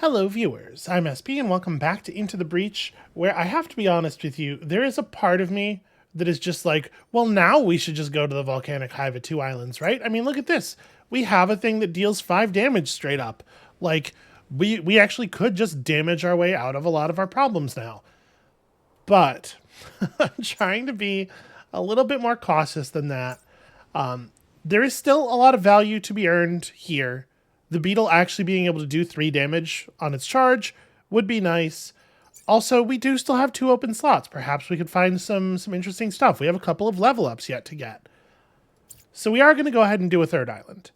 Hello viewers, I'm SP and welcome back to Into the Breach, where I have to be honest with you, there is a part of me that is just like, well now we should just go to the volcanic hive at 2 islands, right? I mean look at this, we have a thing that deals 5 damage straight up. Like, we actually could just damage our way out of a lot of our problems now. But, I'm trying to be a little bit more cautious than that. There is still a lot of value to be earned here. The beetle actually being able to do 3 damage on its charge would be nice. Also, we do still have 2 open slots. Perhaps we could find some interesting stuff. We have a couple of level ups yet to get. So we are going to go ahead and do a 3rd island.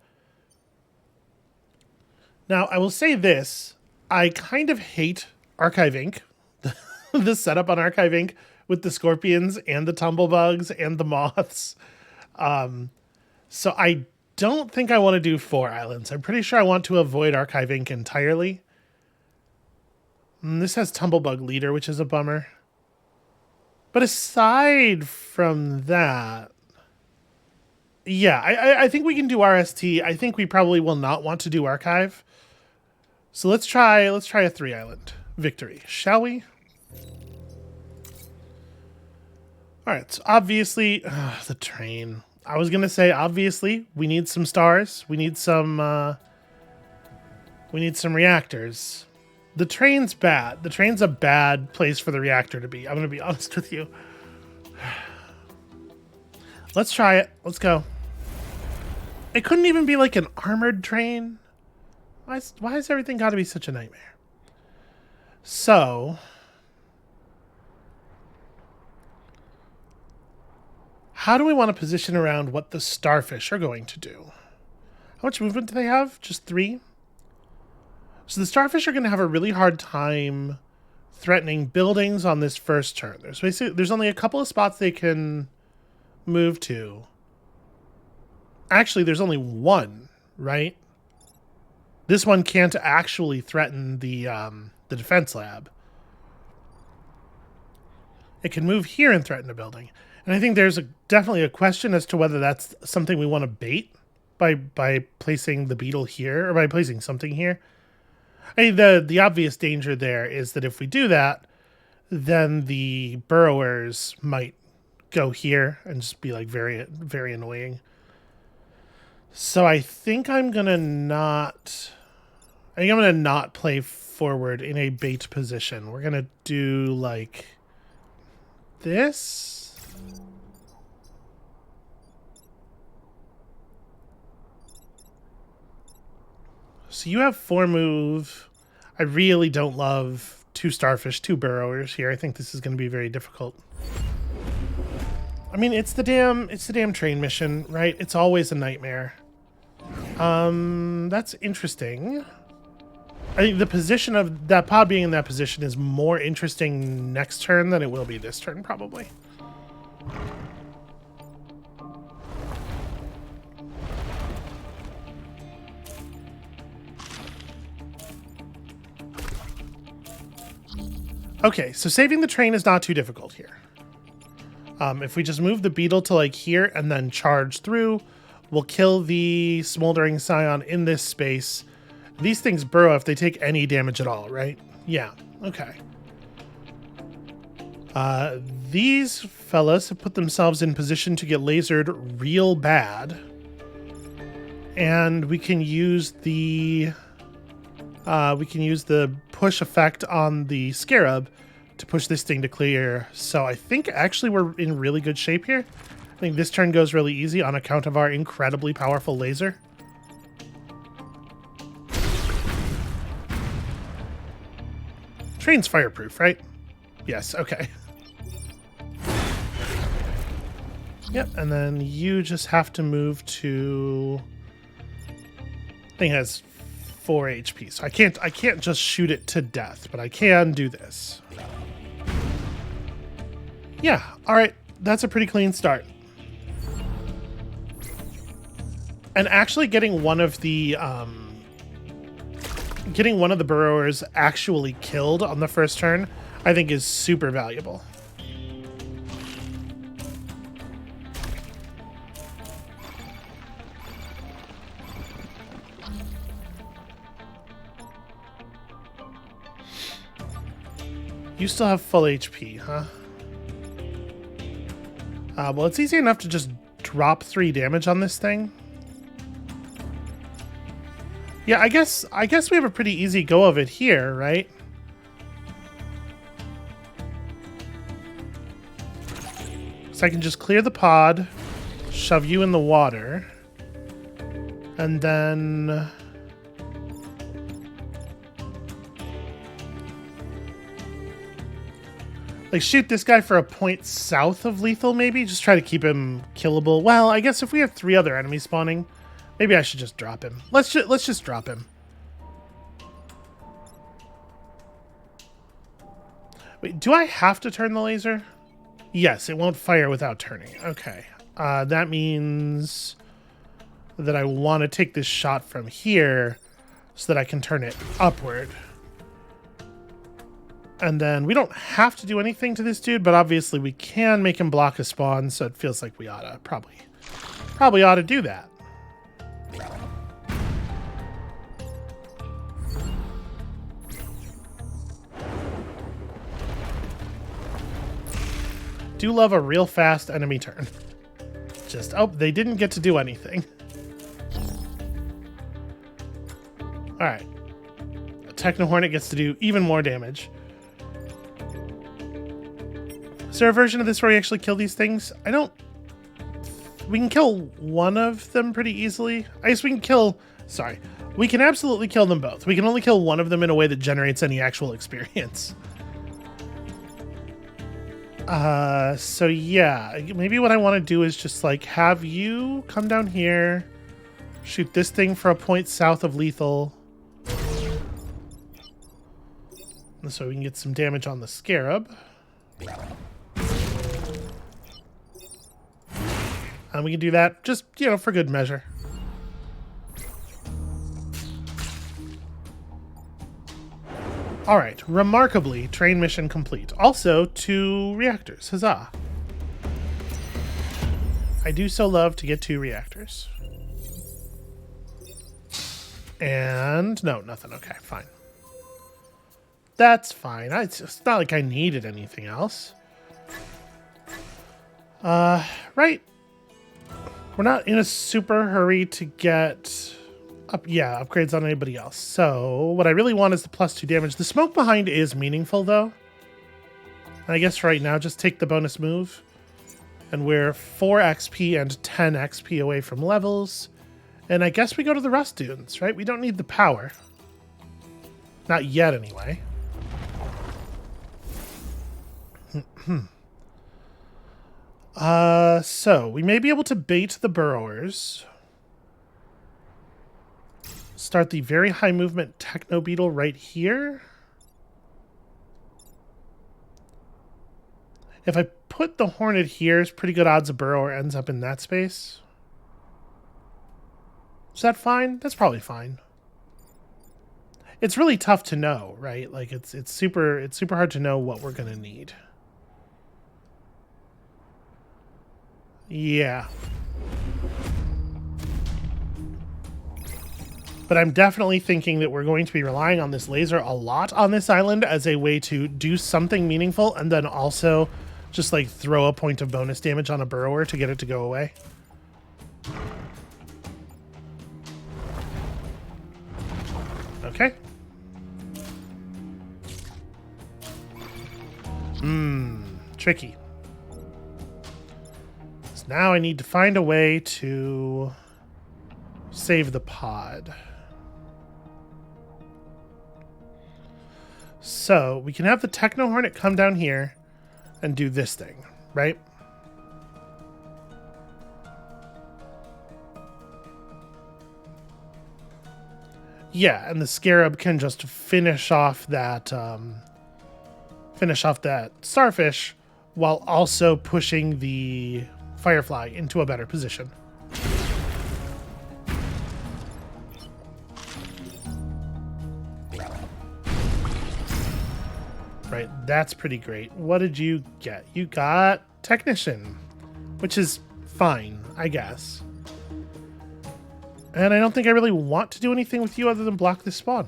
Now, I will say this. I kind of hate Archive Inc. The setup on Archive Inc. with the scorpions and the tumblebugs and the moths. So I don't think I want to do 4 islands. I'm pretty sure I want to avoid Archive Inc. entirely. And this has Tumblebug Leader, which is a bummer. But aside from that, yeah, I think we can do RST. I think we probably will not want to do Archive. So let's try a 3 island victory, shall we? All right, so obviously, the train. I was gonna say, obviously, we need some stars. We need some reactors. The train's bad. The train's a bad place for the reactor to be. I'm gonna be honest with you. Let's try it. Let's go. It couldn't even be like an armored train. Why has everything got to be such a nightmare? So, how do we want to position around what the starfish are going to do? How much movement do they have? Just 3? So the starfish are going to have a really hard time threatening buildings on this first turn. There's only a couple of spots they can move to. Actually, there's only one, right? This one can't actually threaten the defense lab. It can move here and threaten a building. And I think there's definitely a question as to whether that's something we want to bait by placing the beetle here, or by placing something here. I mean, the obvious danger there is that if we do that, then the burrowers might go here and just be like very, very annoying. So I think I'm gonna not play forward in a bait position. We're gonna do like this. So you have 4 move. I really don't love 2 starfish, 2 burrowers here. I think this is going to be very difficult. I mean, it's the damn train mission, right? It's always a nightmare. That's interesting. I think the position of that pod being in that position is more interesting next turn than it will be this turn, probably. Okay, so saving the train is not too difficult here. If we just move the beetle to like here and then charge through, we'll kill the smoldering scion in this space. These things burrow if they take any damage at all, right? Yeah, okay. These fellas have put themselves in position to get lasered real bad. And we can use the push effect on the scarab to push this thing to clear. So I think actually we're in really good shape here. I think this turn goes really easy on account of our incredibly powerful laser. Train's fireproof, right? Yes, okay. Yep, and then you just have to move to... Thing has 4 HP, so I can't just shoot it to death, but I can do this. Yeah, alright, that's a pretty clean start. And actually getting one of the burrowers actually killed on the first turn, I think is super valuable. You still have full HP, huh? Well, it's easy enough to just drop 3 damage on this thing. Yeah, I guess we have a pretty easy go of it here, right? So I can just clear the pod, shove you in the water, and then... like, shoot this guy for a point south of lethal, maybe? Just try to keep him killable. Well, I guess if we have 3 other enemies spawning, maybe I should just drop him. Let's just drop him. Wait, do I have to turn the laser? Yes, it won't fire without turning. Okay. That means that I want to take this shot from here so that I can turn it upward. And then we don't have to do anything to this dude, but obviously we can make him block a spawn, so it feels like we oughta probably ought to do that. Do love a real fast enemy turn. Just, oh, they didn't get to do anything. All right. Techno Hornet gets to do even more damage. Is there a version of this where we actually kill these things? I don't... We can kill one of them pretty easily. I guess we can kill... Sorry. We can absolutely kill them both. We can only kill one of them in a way that generates any actual experience. So yeah. Maybe what I want to do is just, like, have you come down here, shoot this thing for a point south of lethal. So we can get some damage on the scarab. And we can do that just, you know, for good measure. All right, remarkably, train mission complete. Also, 2 reactors, huzzah. I do so love to get 2 reactors. And, no, nothing, okay, fine. That's fine, it's not like I needed anything else. Right. We're not in a super hurry to get upgrades on anybody else. So what I really want is the +2 damage. The smoke behind is meaningful though. And I guess right now just take the bonus move. And we're 4 XP and 10 XP away from levels. And I guess we go to the Rust Dunes, right? We don't need the power. Not yet anyway. So we may be able to bait the burrowers. Start the very high movement Techno Beetle right here. If I put the Hornet here, it's pretty good odds a burrower ends up in that space. Is that fine? That's probably fine. It's really tough to know, right? Like it's super hard to know what we're gonna need. Yeah. But I'm definitely thinking that we're going to be relying on this laser a lot on this island as a way to do something meaningful and then also just like throw a point of bonus damage on a burrower to get it to go away. Okay. Tricky. So now I need to find a way to save the pod. So we can have the Techno Hornet come down here and do this thing, right? Yeah, and the Scarab can just finish off that starfish while also pushing the Firefly into a better position. Right, that's pretty great. What did you get? You got Technician, which is fine, I guess. And I don't think I really want to do anything with you other than block this spawn.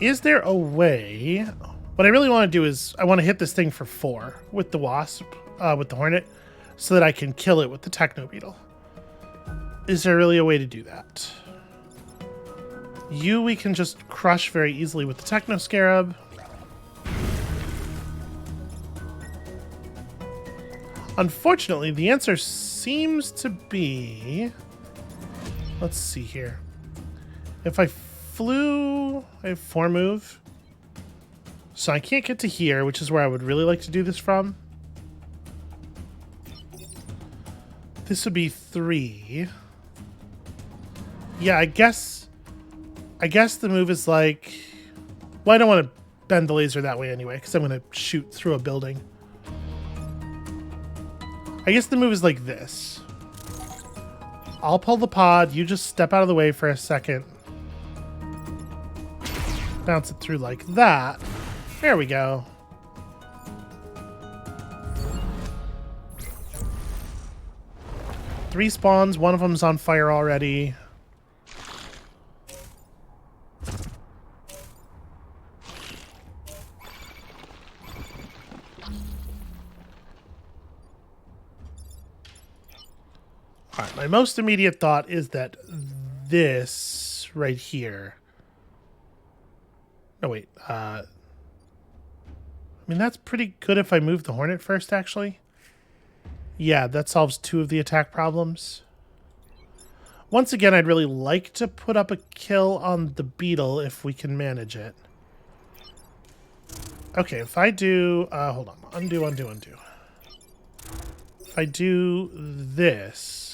Is there a way... What I really want to do is I want to hit this thing for 4 with the wasp, with the hornet, so that I can kill it with the techno beetle. Is there really a way to do that? You we can just crush very easily with the techno scarab. Unfortunately, the answer seems to be... Let's see here. If I flew... I have 4 move. So I can't get to here, which is where I would really like to do this from. This would be 3. Yeah, I guess the move is like... Well, I don't want to bend the laser that way anyway, because I'm going to shoot through a building. I guess the move is like this. I'll pull the pod, you just step out of the way for a second. Bounce it through like that. There we go. Three spawns, one of them's on fire already. Alright, my most immediate thought is that this right here... No, wait. I mean, that's pretty good if I move the hornet first, actually. Yeah, that solves 2 of the attack problems. Once again, I'd really like to put up a kill on the beetle if we can manage it. Okay, if I do... hold on. Undo, undo, undo. If I do this...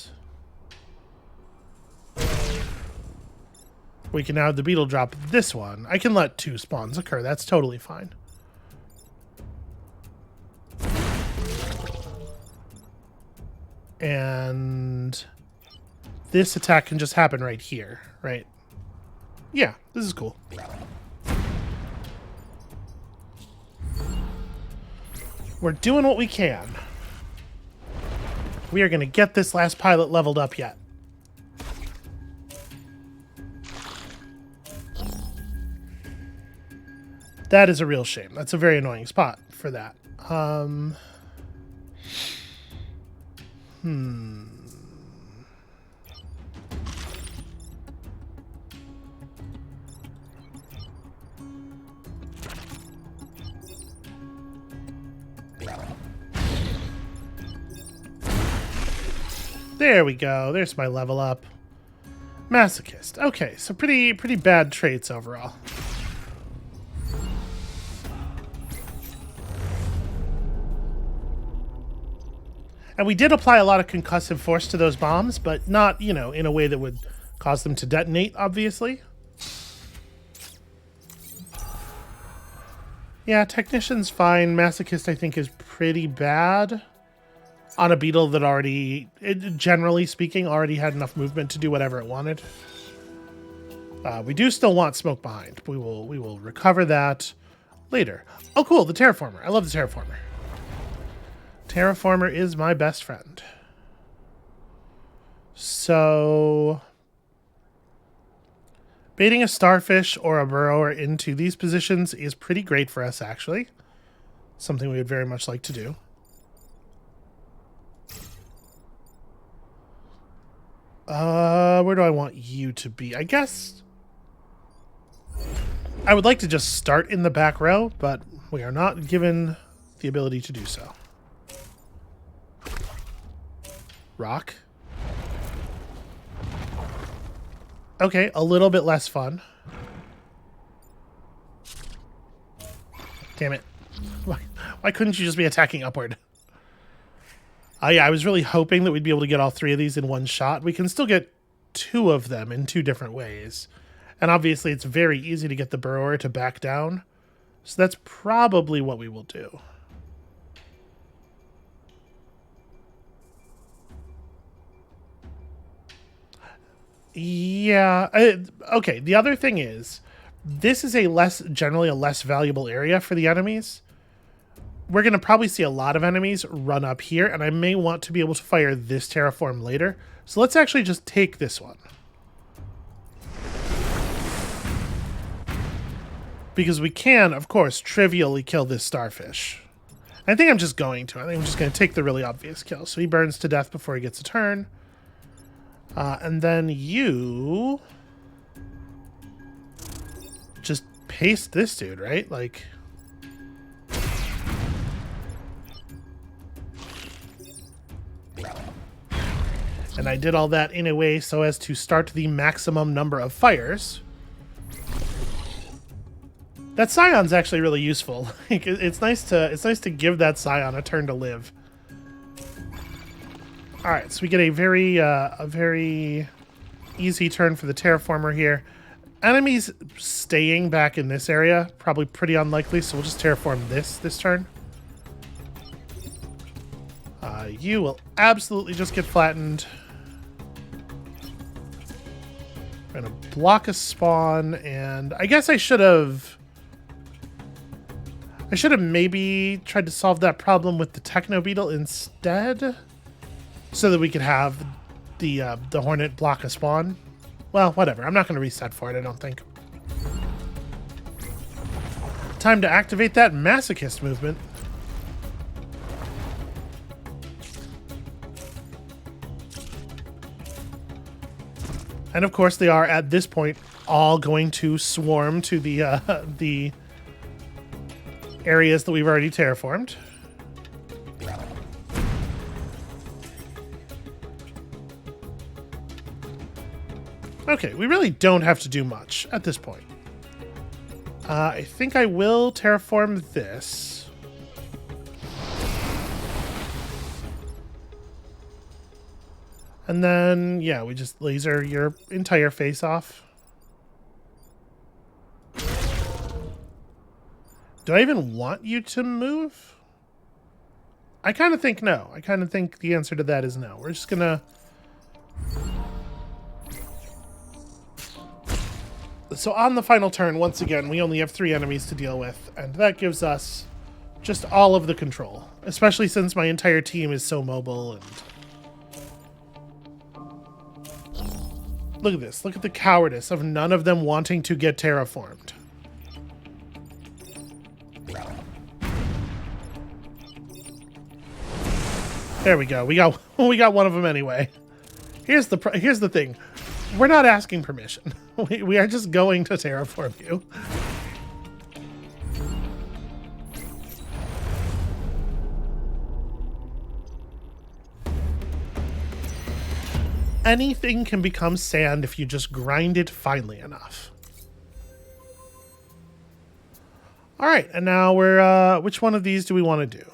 We can now have the beetle drop this one. I can let 2 spawns occur. That's totally fine. And this attack can just happen right here, right? Yeah, this is cool. We're doing what we can. We are going to get this last pilot leveled up yet. That is a real shame. That's a very annoying spot for that. There we go. There's my level up. Masochist. Okay, so pretty bad traits overall. And we did apply a lot of concussive force to those bombs, but not, you know, in a way that would cause them to detonate, obviously. Yeah, Technician's fine. Masochist, I think, is pretty bad on a beetle that already, generally speaking, already had enough movement to do whatever it wanted. We do still want smoke behind. We will recover that later. Oh, cool, the terraformer. I love the terraformer. Terraformer is my best friend. So, baiting a starfish or a burrower into these positions is pretty great for us, actually. Something we would very much like to do. Where do I want you to be? I guess I would like to just start in the back row, but we are not given the ability to do so. Rock. Okay, a little bit less fun. Damn it. Why couldn't you just be attacking upward? Yeah, I was really hoping that we'd be able to get all 3 of these in one shot. We can still get 2 of them in 2 different ways. And obviously it's very easy to get the burrower to back down. So that's probably what we will do. Yeah. Okay, the other thing is, this is generally a less valuable area for the enemies. We're going to probably see a lot of enemies run up here, and I may want to be able to fire this terraform later. So let's actually just take this one. Because we can, of course, trivially kill this starfish. I think I'm just going to. I think I'm just going to take the really obvious kill. So he burns to death before he gets a turn. And then you... just paste this dude, right? Like... And I did all that in a way so as to start the maximum number of fires. That Scion's actually really useful. It's nice to give that Scion a turn to live. All right, so we get a very easy turn for the terraformer here. Enemies staying back in this area probably pretty unlikely, so we'll just terraform this turn. You will absolutely just get flattened. We're gonna block a spawn, and I guess I should have maybe tried to solve that problem with the Techno Beetle instead, so that we could have the Hornet block a spawn. Well, whatever. I'm not going to reset for it, I don't think. Time to activate that Masochist movement. And of course, they are at this point all going to swarm to the areas that we've already terraformed. Okay, we really don't have to do much at this point. I think I will terraform this. And then, yeah, we just laser your entire face off. Do I even want you to move? I kind of think no. I kind of think the answer to that is no. We're just gonna... So on the final turn, once again, we only have 3 enemies to deal with, and that gives us just all of the control, especially since my entire team is so mobile. And look at this. Look at the cowardice of none of them wanting to get terraformed. There we go. We got one of them anyway. Here's the thing. We're not asking permission. We are just going to terraform you. Anything can become sand if you just grind it finely enough. All right, and now we're which one of these do we want to do?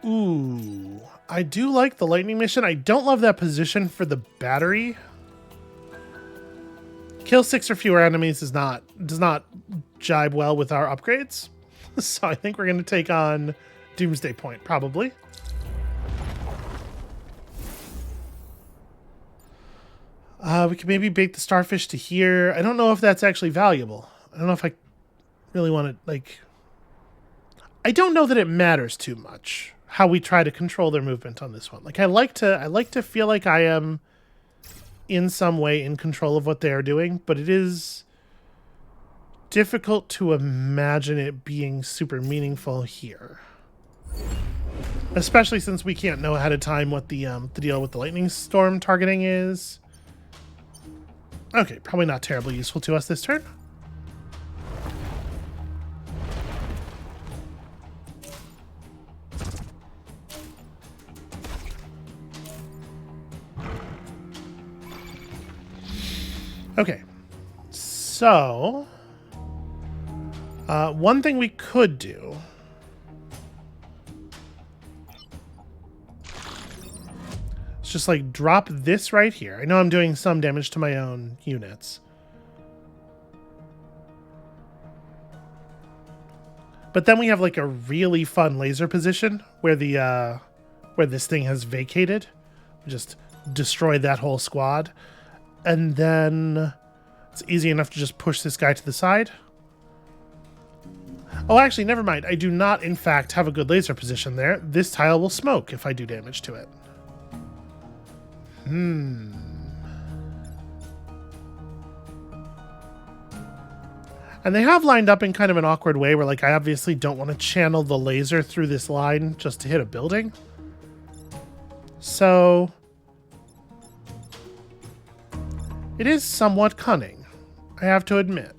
Ooh, I do like the lightning mission. I don't love that position for the battery. Kill 6 or fewer enemies does not jibe well with our upgrades. So I think we're going to take on Doomsday Point, probably. We can maybe bait the starfish to here. I don't know if that's actually valuable. I don't know if I really want to, like... I don't know that it matters too much how we try to control their movement on this one. Like, I like to feel like I am in some way in control of what they are doing, but it is difficult to imagine it being super meaningful here. Especially since we can't know ahead of time what the deal with the lightning storm targeting is. Okay, probably not terribly useful to us this turn. Okay, so one thing we could do is just like drop this right here. I know I'm doing some damage to my own units, but then we have like a really fun laser position where the where this thing has vacated. We just destroy that whole squad. And then it's easy enough to just push this guy to the side. Oh, actually, never mind. I do not, in fact, have a good laser position there. This tile will smoke if I do damage to it. And they have lined up in kind of an awkward way where, like, I obviously don't want to channel the laser through this line just to hit a building. So it is somewhat cunning, I have to admit.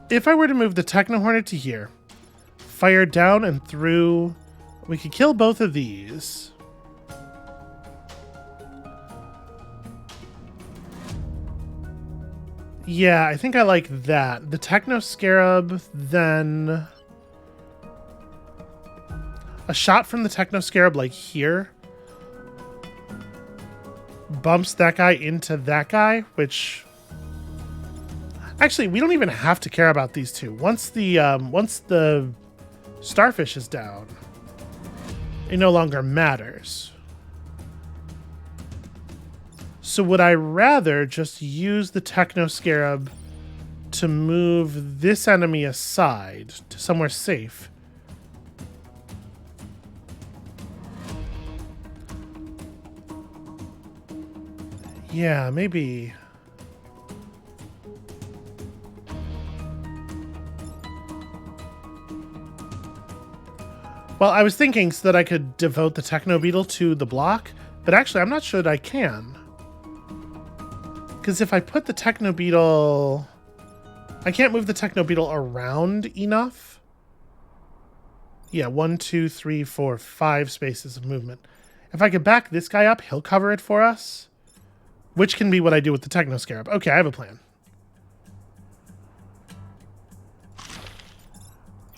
If I were to move the Techno Hornet to here, fire down and through, we could kill both of these. Yeah, I think I like that. The Techno Scarab, then a shot from the Techno Scarab like here bumps that guy into that guy, which actually we don't even have to care about these two. Once the starfish is down, it no longer matters. So would I rather just use the Techno Scarab to move this enemy aside to somewhere safe? Yeah, maybe. Well, I was thinking so that I could devote the Techno Beetle to the block, but actually I'm not sure that I can. Because if I put the Techno Beetle... I can't move the Techno Beetle around enough. Yeah, 1, 2, 3, 4, 5 spaces of movement. If I could back this guy up, he'll cover it for us. Which can be what I do with the Techno Scarab. Okay, I have a plan.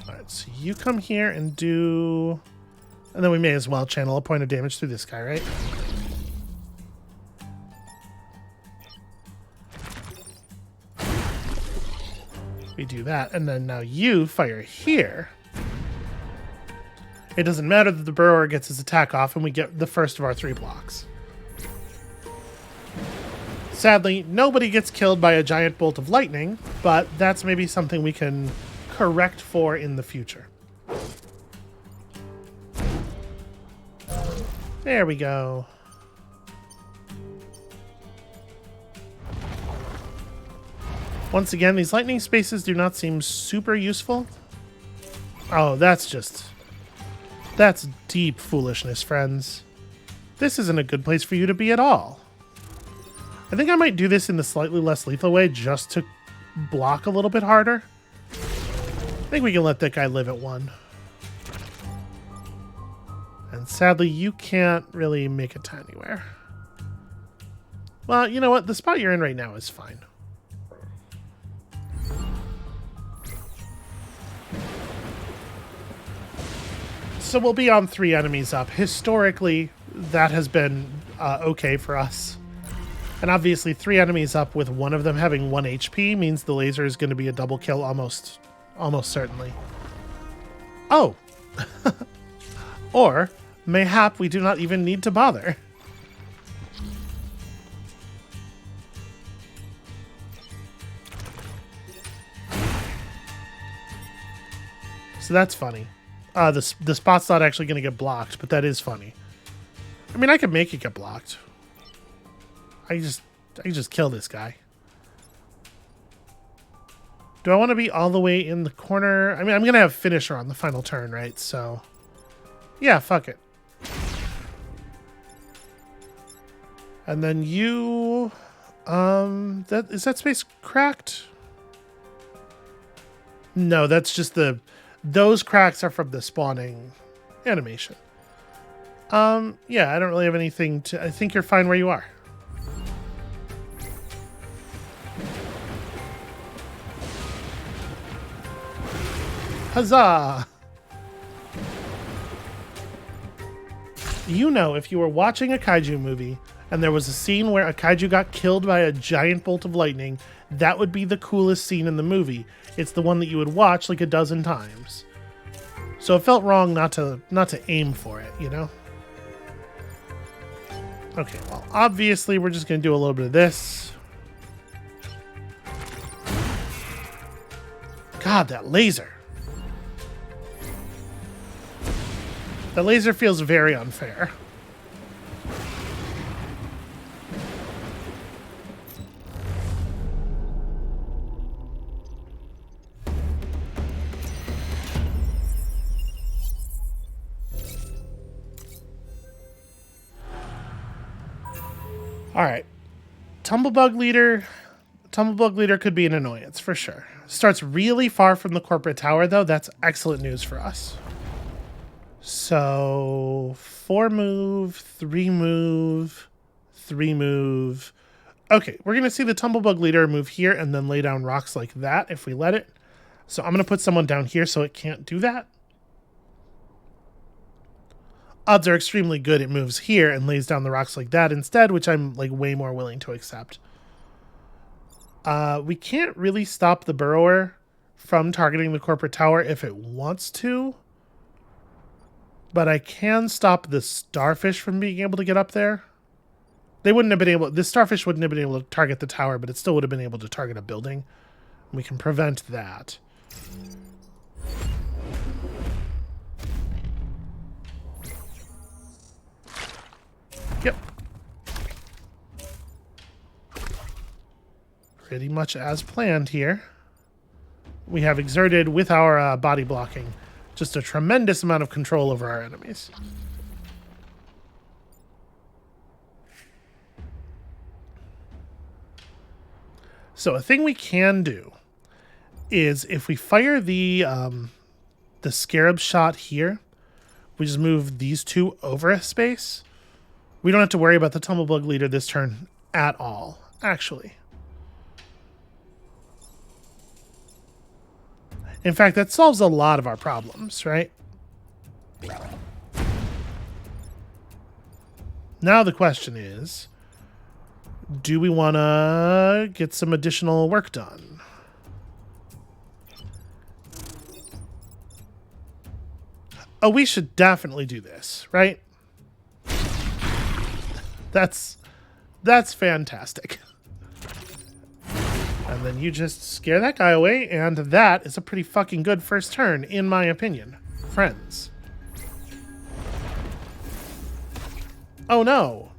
Alright, so you come here and do... And then we may as well channel a point of damage through this guy, right? We do that, and then now you fire here. It doesn't matter that the burrower gets his attack off, and we get the first of our 3 blocks. Sadly, nobody gets killed by a giant bolt of lightning, but that's maybe something we can correct for in the future. There we go. Once again, these lightning spaces do not seem super useful. Oh, that's deep foolishness, friends. This isn't a good place for you to be at all. I think I might do this in the slightly less lethal way just to block a little bit harder. I think we can let that guy live at 1. And sadly, you can't really make it to anywhere. Well, you know what? The spot you're in right now is fine. So we'll be on 3 enemies up. Historically, that has been okay for us. And obviously 3 enemies up with one of them having 1 HP means the laser is going to be a double kill almost certainly. Oh! Or, mayhap we do not even need to bother. So that's funny. The spot's not actually going to get blocked, but that is funny. I mean, I could make it get blocked. I can just kill this guy. Do I want to be all the way in the corner? I mean, I'm going to have finisher on the final turn, right? So, yeah, fuck it. And then you... is that space cracked? No, that's just the... Those cracks are from the spawning animation. Yeah, I don't really have anything to... I think you're fine where you are. Huzzah! You know, if you were watching a kaiju movie and there was a scene where a kaiju got killed by a giant bolt of lightning, that would be the coolest scene in the movie. It's the one that you would watch like a dozen times. So it felt wrong not to aim for it, you know? Okay, well, obviously we're just going to do a little bit of this. God, that laser. The laser feels very unfair. All right. Tumblebug leader could be an annoyance for sure. Starts really far from the corporate tower though. That's excellent news for us. So 4 move, 3 move, 3 move. Okay, we're going to see the Tumblebug leader move here and then lay down rocks like that if we let it. So I'm going to put someone down here so it can't do that. Odds are extremely good it moves here and lays down the rocks like that instead, which I'm like way more willing to accept. We can't really stop the burrower from targeting the corporate tower if it wants to. But I can stop the starfish from being able to get up there. They wouldn't have been able... This starfish wouldn't have been able to target the tower, but it still would have been able to target a building. We can prevent that. Yep. Pretty much as planned here. We have exerted, with our body blocking, just a tremendous amount of control over our enemies. So a thing we can do is if we fire the scarab shot here, we just move these two over a space. We don't have to worry about the Tumblebug leader this turn at all, actually. In fact, that solves a lot of our problems, right? Now the question is, do we want to get some additional work done? Oh, we should definitely do this, right? That's fantastic. And then you just scare that guy away, and that is a pretty fucking good first turn, in my opinion. Friends. Oh no.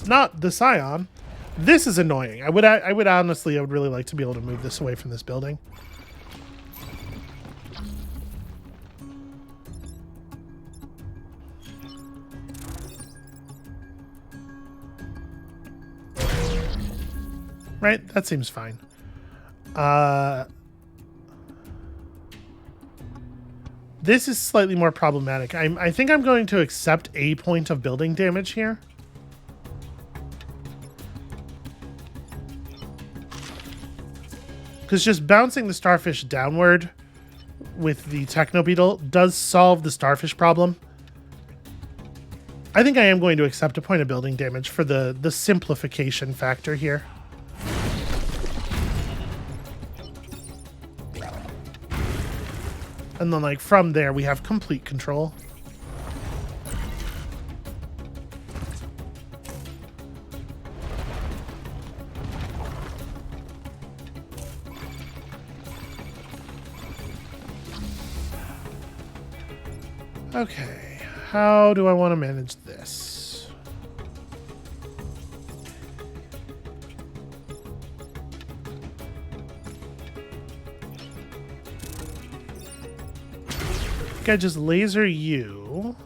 Not the Scion. This is annoying. I would really like to be able to move this away from this building. Right? That seems fine. This is slightly more problematic. I think I'm going to accept a point of building damage here. Because just bouncing the starfish downward with the techno beetle does solve the starfish problem. I think I am going to accept a point of building damage for the simplification factor here. And then, like, from there, we have complete control. Okay, how do I want to manage this? I think I just laser you.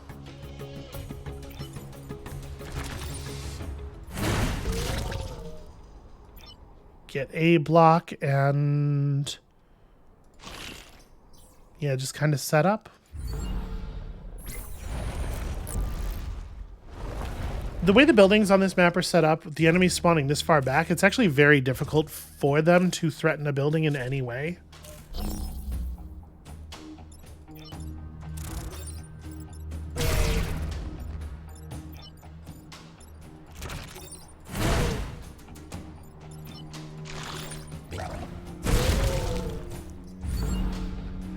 Get a block and... yeah, just kind of set up. The way the buildings on this map are set up, the enemies spawning this far back, it's actually very difficult for them to threaten a building in any way.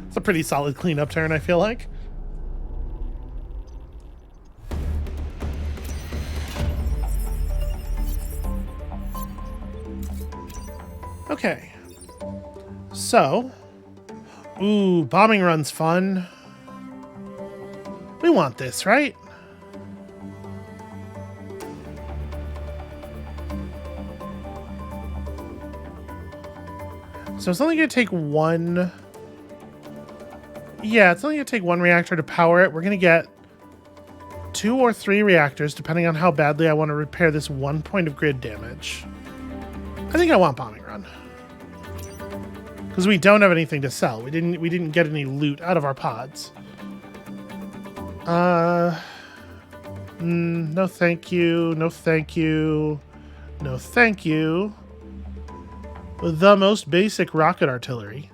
It's a pretty solid cleanup turn, I feel like. Okay, so, ooh, bombing run's fun. We We want this, right? So it's only going to take one... Yeah, it's only going to take one reactor to power it. We're going to get 2 or 3 reactors, depending on how badly I want to repair this 1 point of grid damage. I think I want bombing run. Because we don't have anything to sell. We didn't get any loot out of our pods. No thank you. No thank you. No thank you. The most basic rocket artillery.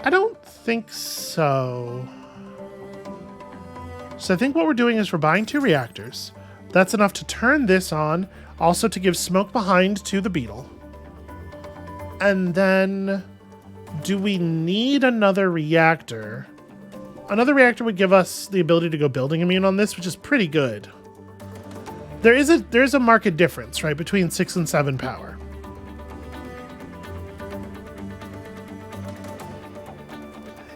I don't think so. So I think what we're doing is we're buying 2 reactors. That's enough to turn this on, also to give smoke behind to the beetle. And then, do we need another reactor? Another reactor would give us the ability to go building immune on this, which is pretty good. There is a market difference, right, between 6 and 7 power.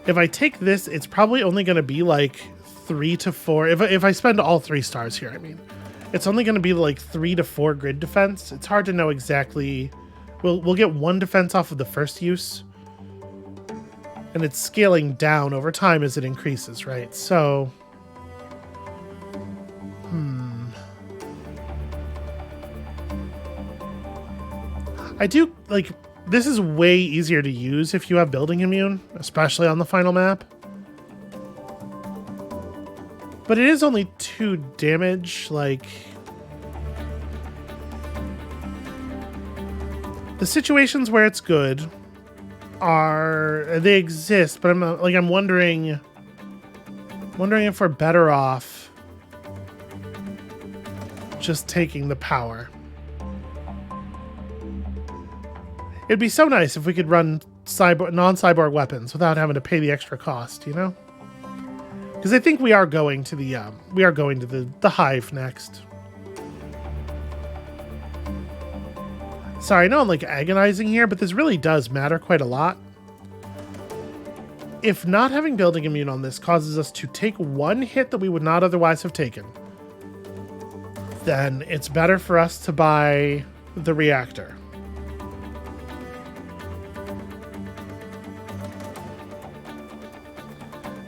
If I take this, it's probably only going to be like 3 to 4. If I spend all 3 stars here, I mean, it's only going to be like 3 to 4 grid defense. It's hard to know exactly. We'll get 1 defense off of the first use, and it's scaling down over time as it increases, right? So, I do like. This is way easier to use if you have building immune, especially on the final map. But it is only 2 damage, like... The situations where it's good they exist, but I'm wondering if we're better off just taking the power. It'd be so nice if we could run non-cyborg weapons without having to pay the extra cost, you know? Because I think we are going to the hive next. Sorry, I know I'm like agonizing here, but this really does matter quite a lot. If not having building immune on this causes us to take 1 hit that we would not otherwise have taken, then it's better for us to buy the reactor.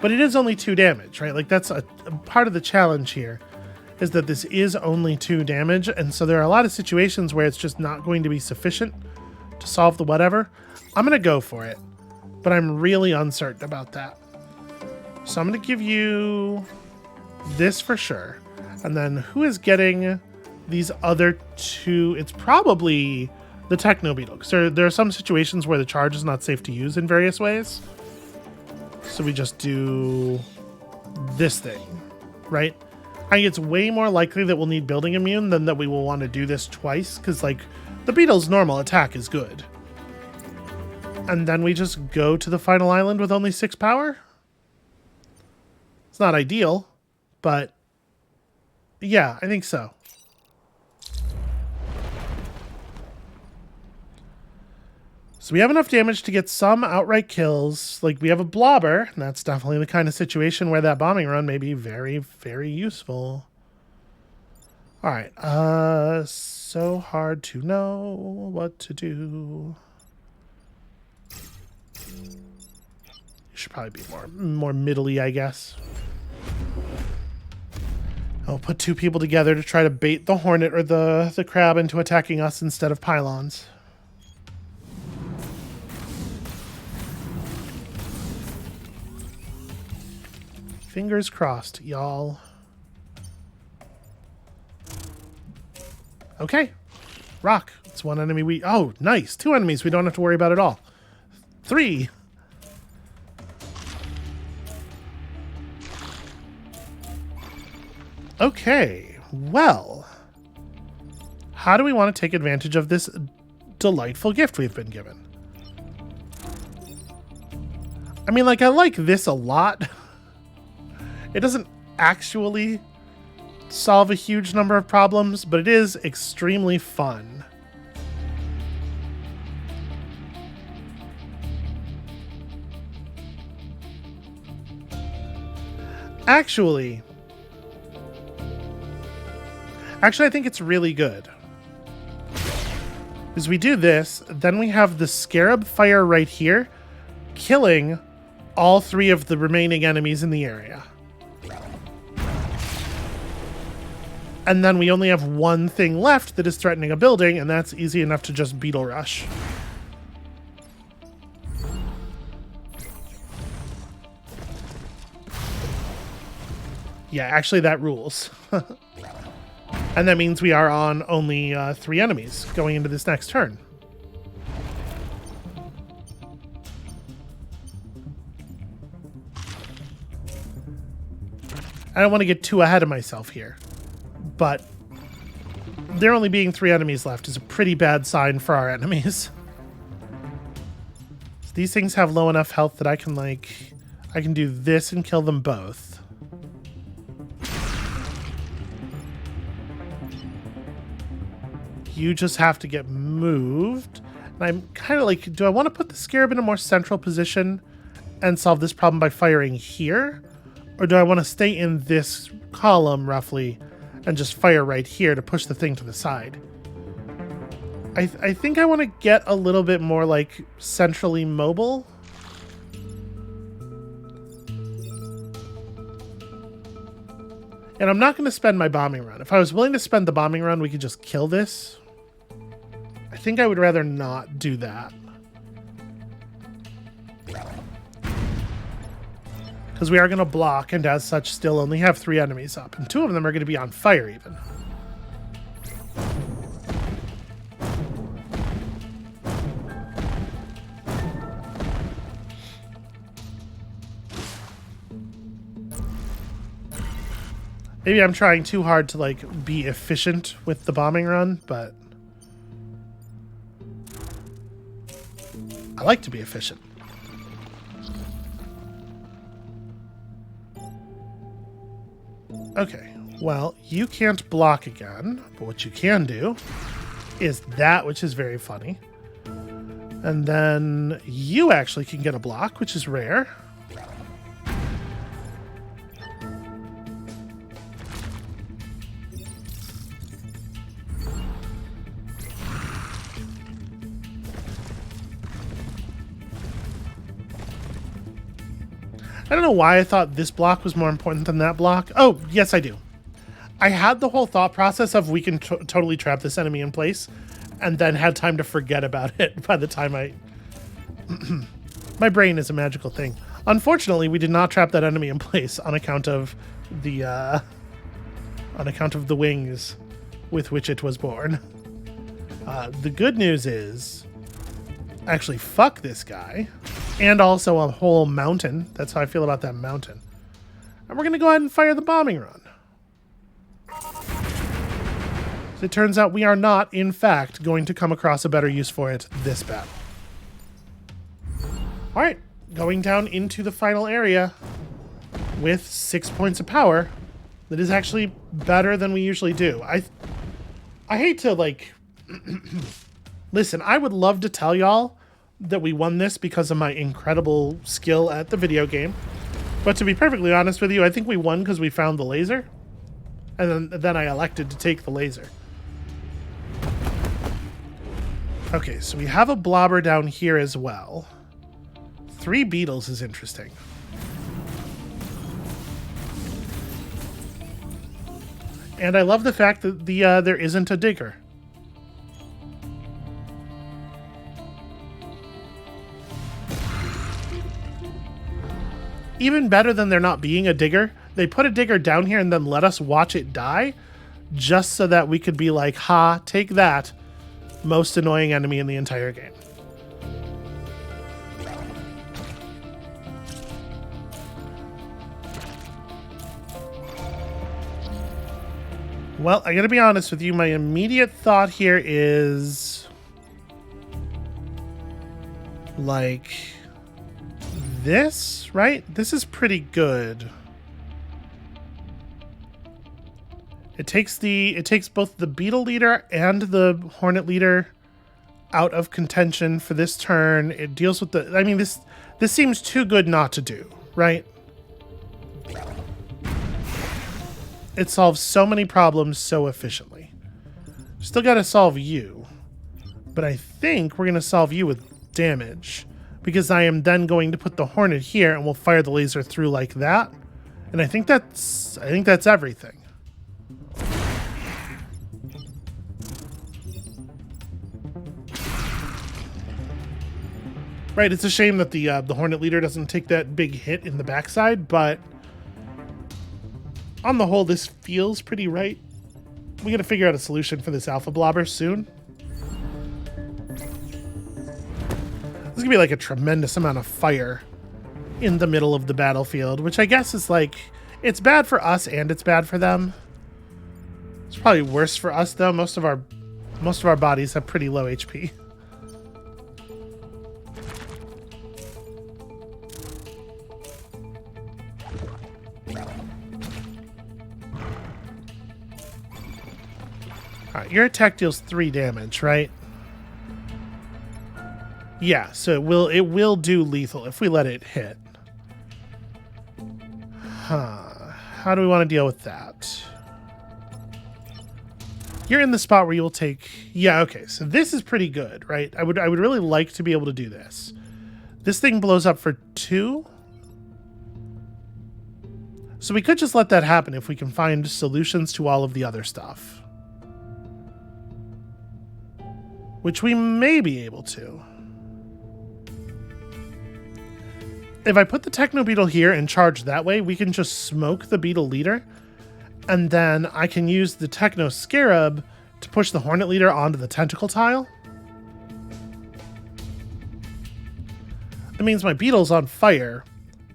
But it is only 2 damage, right? Like, that's a part of the challenge here, is that this is only 2 damage, and so there are a lot of situations where it's just not going to be sufficient to solve the whatever. I'm going to go for it, but I'm really uncertain about that. So I'm going to give you this for sure. And then who is getting these other 2? It's probably the Techno Beetle, because there are some situations where the charge is not safe to use in various ways. So we just do this thing, right? I think it's way more likely that we'll need building immune than that we will want to do this twice, because like the beetle's normal attack is good. And then we just go to the final island with only 6 power? It's not ideal, but yeah, I think so. So we have enough damage to get some outright kills. Like, we have a blobber, and that's definitely the kind of situation where that bombing run may be very, very useful. All right, so hard to know what to do. You should probably be more middly, I guess. I'll put 2 people together to try to bait the hornet or the crab into attacking us instead of pylons. Fingers crossed, y'all. Okay. Rock. It's 1 enemy oh, nice. 2 enemies we don't have to worry about at all. 3. Okay. Well. How do we want to take advantage of this delightful gift we've been given? I mean, like, I like this a lot. It doesn't actually solve a huge number of problems, but it is extremely fun. Actually, I think it's really good. As we do this, then we have the scarab fire right here, killing all 3 of the remaining enemies in the area. And then we only have 1 thing left that is threatening a building, and that's easy enough to just beetle rush. Yeah, actually that rules. And that means we are on only 3 enemies going into this next turn. I don't want to get too ahead of myself here, but there only being 3 enemies left is a pretty bad sign for our enemies. So these things have low enough health that I can do this and kill them both. You just have to get moved. And I'm kind of like, do I want to put the scarab in a more central position and solve this problem by firing here? Or do I want to stay in this column roughly and just fire right here to push the thing to the side? I think I want to get a little bit more like centrally mobile. And I'm not going to spend my bombing run. If I was willing to spend the bombing run, we could just kill this. I think I would rather not do that. Because we are going to block, and as such still only have 3 enemies up. And 2 of them are going to be on fire even. Maybe I'm trying too hard to like be efficient with the bombing run, but I like to be efficient. Okay, well, you can't block again, but what you can do is that, which is very funny. And then you actually can get a block, which is rare. I don't know why I thought this block was more important than that block. Oh, yes, I do. I had the whole thought process of we can totally trap this enemy in place, and then had time to forget about it by the time I... My brain is a magical thing. Unfortunately, we did not trap that enemy in place on account of the wings with which it was born. The good news is... Actually, fuck this guy. And also a whole mountain. That's how I feel about that mountain. And we're going to go ahead and fire the bombing run. So it turns out we are not, in fact, going to come across a better use for it this battle. Alright, going down into the final area with 6 points of power. That is actually better than we usually do. I hate to, like... Listen, I would love to tell y'all that we won this because of my incredible skill at the video game. But to be perfectly honest with you, I think we won because we found the laser. And then I elected to take the laser. Okay, so we have a blobber down here as well. 3 beetles is interesting. And I love the fact that there isn't a digger. Even better than there not being a digger, they put a digger down here and then let us watch it die, just so that we could be like, ha, take that, most annoying enemy in the entire game. Well, I gotta be honest with you, my immediate thought here is... like... this, right? This is pretty good. It takes both the beetle leader and the hornet leader out of contention for this turn. It deals with the... I mean, this seems too good not to do, right? It solves so many problems so efficiently. Still got to solve you. But I think we're going to solve you with damage. Because I am then going to put the Hornet here and we'll fire the laser through like that. And I think that's everything. Right, it's a shame that the Hornet leader doesn't take that big hit in the backside, but on the whole, this feels pretty right. We gotta figure out a solution for this alpha blobber soon. There's gonna be like a tremendous amount of fire in the middle of the battlefield, which I guess is like, it's bad for us and it's bad for them. It's probably worse for us though. Most of our bodies have pretty low HP. Alright, your attack deals 3 damage, right? Yeah, so it will do lethal if we let it hit. How do we want to deal with that? You're in the spot where you will take... Yeah, okay, so this is pretty good, right? I would really like to be able to do this. This thing blows up for 2. So we could just let that happen if we can find solutions to all of the other stuff. Which we may be able to. If I put the Techno Beetle here and charge that way, we can just smoke the Beetle Leader. And then I can use the Techno Scarab to push the Hornet Leader onto the Tentacle Tile. That means my Beetle's on fire,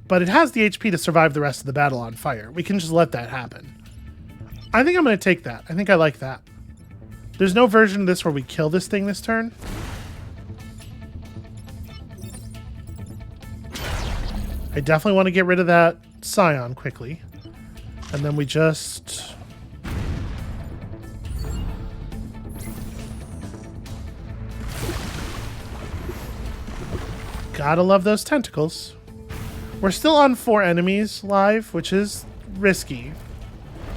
but it has the HP to survive the rest of the battle on fire. We can just let that happen. I think I'm going to take that. I think I like that. There's no version of this where we kill this thing this turn. I definitely want to get rid of that Scion quickly. And then we just... Gotta love those tentacles. We're still on 4 enemies live, which is risky.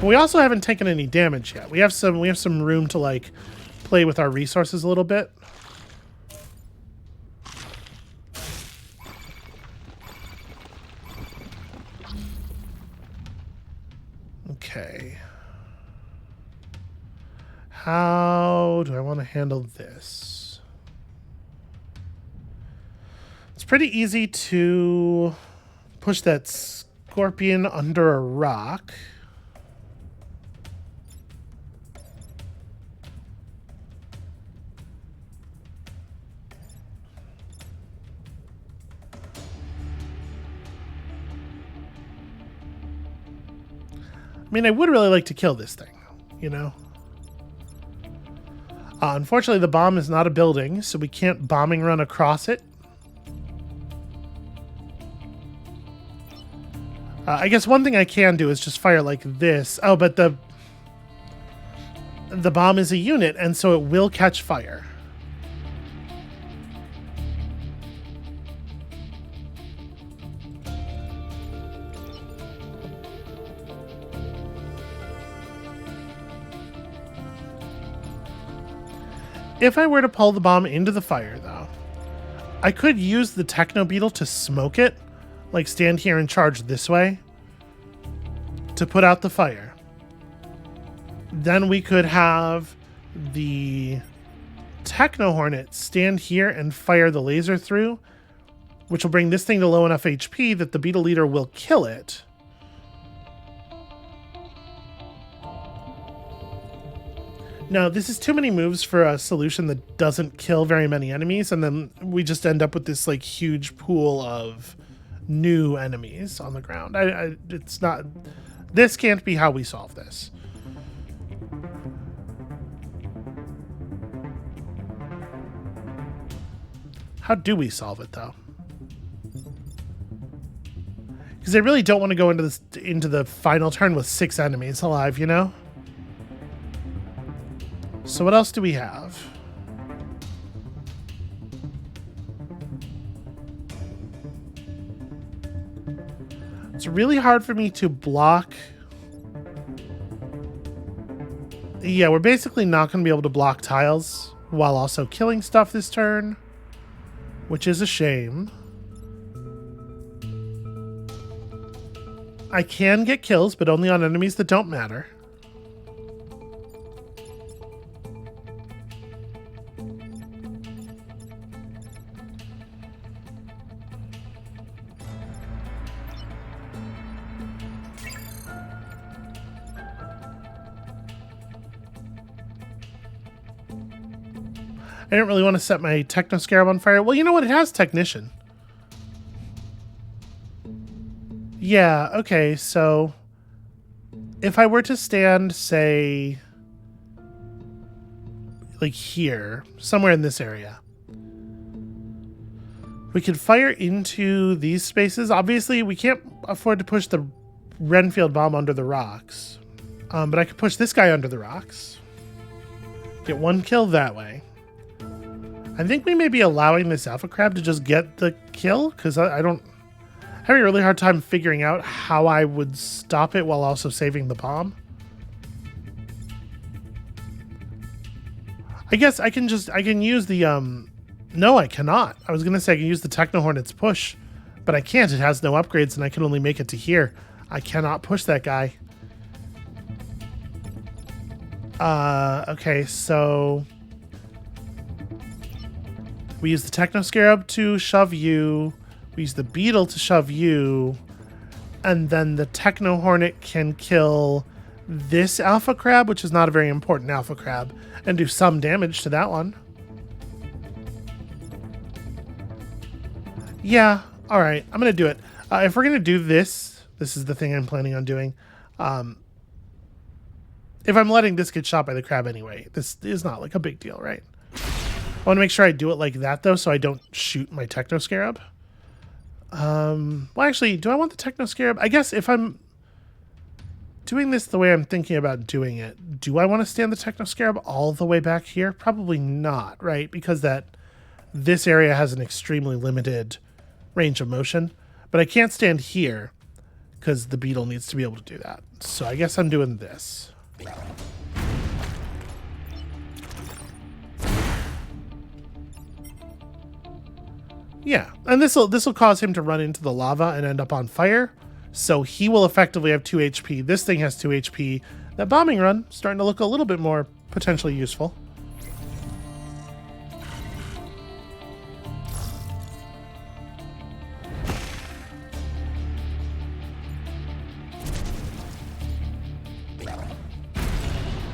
But we also haven't taken any damage yet. We have some room to like play with our resources a little bit. Okay. How do I want to handle this? It's pretty easy to push that scorpion under a rock. I mean, I would really like to kill this thing, you know? Unfortunately, the bomb is not a building, so we can't bombing run across it. I guess one thing I can do is just fire like this. Oh, but the bomb is a unit, and so it will catch fire. If I were to pull the bomb into the fire, though, I could use the Techno Beetle to smoke it, like stand here and charge this way to put out the fire. Then we could have the Techno Hornet stand here and fire the laser through, which will bring this thing to low enough HP that the Beetle Leader will kill it. No, this is too many moves for a solution that doesn't kill very many enemies, and then we just end up with this like huge pool of new enemies on the ground. It's not... This can't be how we solve this. How do we solve it, though? Because I really don't want to go into the final turn with 6 enemies alive, you know? So what else do we have? It's really hard for me to block Yeah, we're basically not going to be able to block tiles while also killing stuff this turn, which is a shame. I can get kills, but only on enemies that don't matter. I didn't really want to set my Techno Scarab on fire. Well, you know what? It has Technician. Yeah, okay, so if I were to stand, say, like here, somewhere in this area, we could fire into these spaces. Obviously, we can't afford to push the Renfield bomb under the rocks, but I could push this guy under the rocks. Get one kill that way. I think we may be allowing this Alpha Crab to just get the kill, because I don't... having a really hard time figuring out how I would stop it while also saving the bomb. I guess I can use the, no, I cannot. I was going to say I can use the Techno Hornet's push, but I can't. It has no upgrades and I can only make it to here. I cannot push that guy. Okay, so we use the Techno Scarab to shove you. We use the Beetle to shove you. And then the Techno Hornet can kill this Alpha Crab, which is not a very important Alpha Crab, and do some damage to that one. Yeah, alright, I'm going to do it. If we're going to do this, this is the thing I'm planning on doing. If I'm letting this get shot by the crab anyway, this is not like a big deal, right? I want to make sure I do it like that, though, so I don't shoot my Techno Scarab. Well, actually, do I want the Techno Scarab? I guess if I'm doing this the way I'm thinking about doing it, do I want to stand the Techno Scarab all the way back here? Probably not, right? Because this area has an extremely limited range of motion. But I can't stand here because the Beetle needs to be able to do that. So I guess I'm doing this. Yeah, and this will cause him to run into the lava and end up on fire. So he will effectively have 2 HP. This thing has 2 HP. That bombing run starting to look a little bit more potentially useful.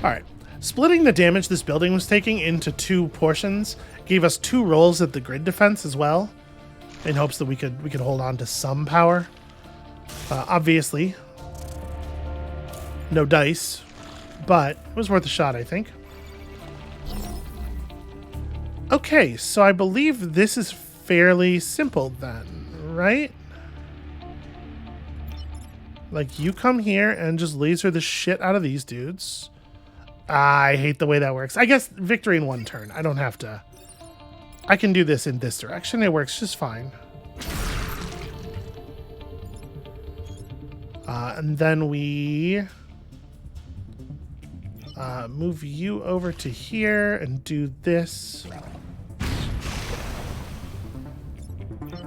All right, splitting the damage this building was taking into 2 portions gave us 2 rolls at the grid defense as well, in hopes that we could hold on to some power. Obviously, no dice, but it was worth a shot, I think. Okay, so I believe this is fairly simple then, right? Like, you come here and just laser the shit out of these dudes. I hate the way that works. I guess victory in 1 turn. I don't have to... I can do this in this direction. It works just fine. And then we move you over to here and do this.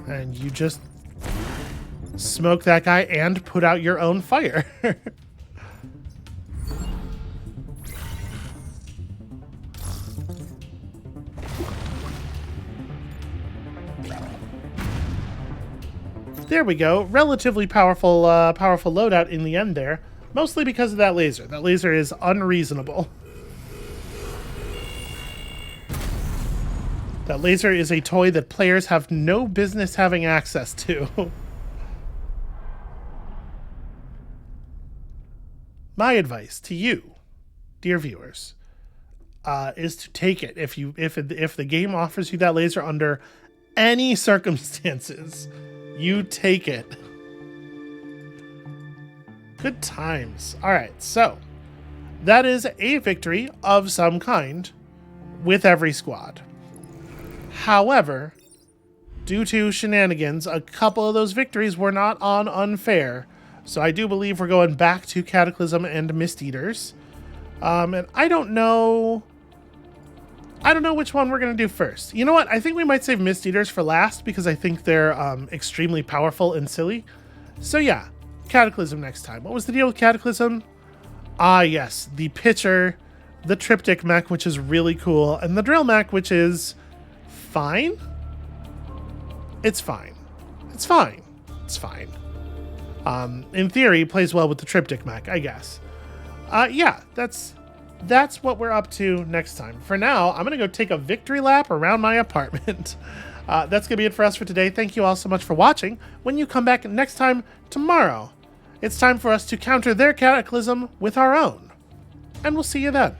And you just smoke that guy and put out your own fire. There we go. Relatively powerful loadout in the end there. Mostly because of that laser. That laser is unreasonable. That laser is a toy that players have no business having access to. My advice to you, dear viewers, is to take it. If the game offers you that laser under any circumstances, you take it. Good times. All right, so that is a victory of some kind with every squad. However, due to shenanigans, a couple of those victories were not on unfair. So I do believe we're going back to Cataclysm and Mist Eaters. And I don't know which one we're going to do first. You know what? I think we might save Mist Eaters for last because I think they're extremely powerful and silly. So yeah, Cataclysm next time. What was the deal with Cataclysm? Ah, yes, the pitcher, the Triptych mech, which is really cool, and the drill mech, which is fine. It's fine. It's fine. It's fine. In theory, plays well with the Triptych mech, I guess. Yeah, that's what we're up to next time. For now, I'm going to go take a victory lap around my apartment. That's going to be it for us for today. Thank you all so much for watching. When you come back next time, tomorrow, it's time for us to counter their Cataclysm with our own. And we'll see you then.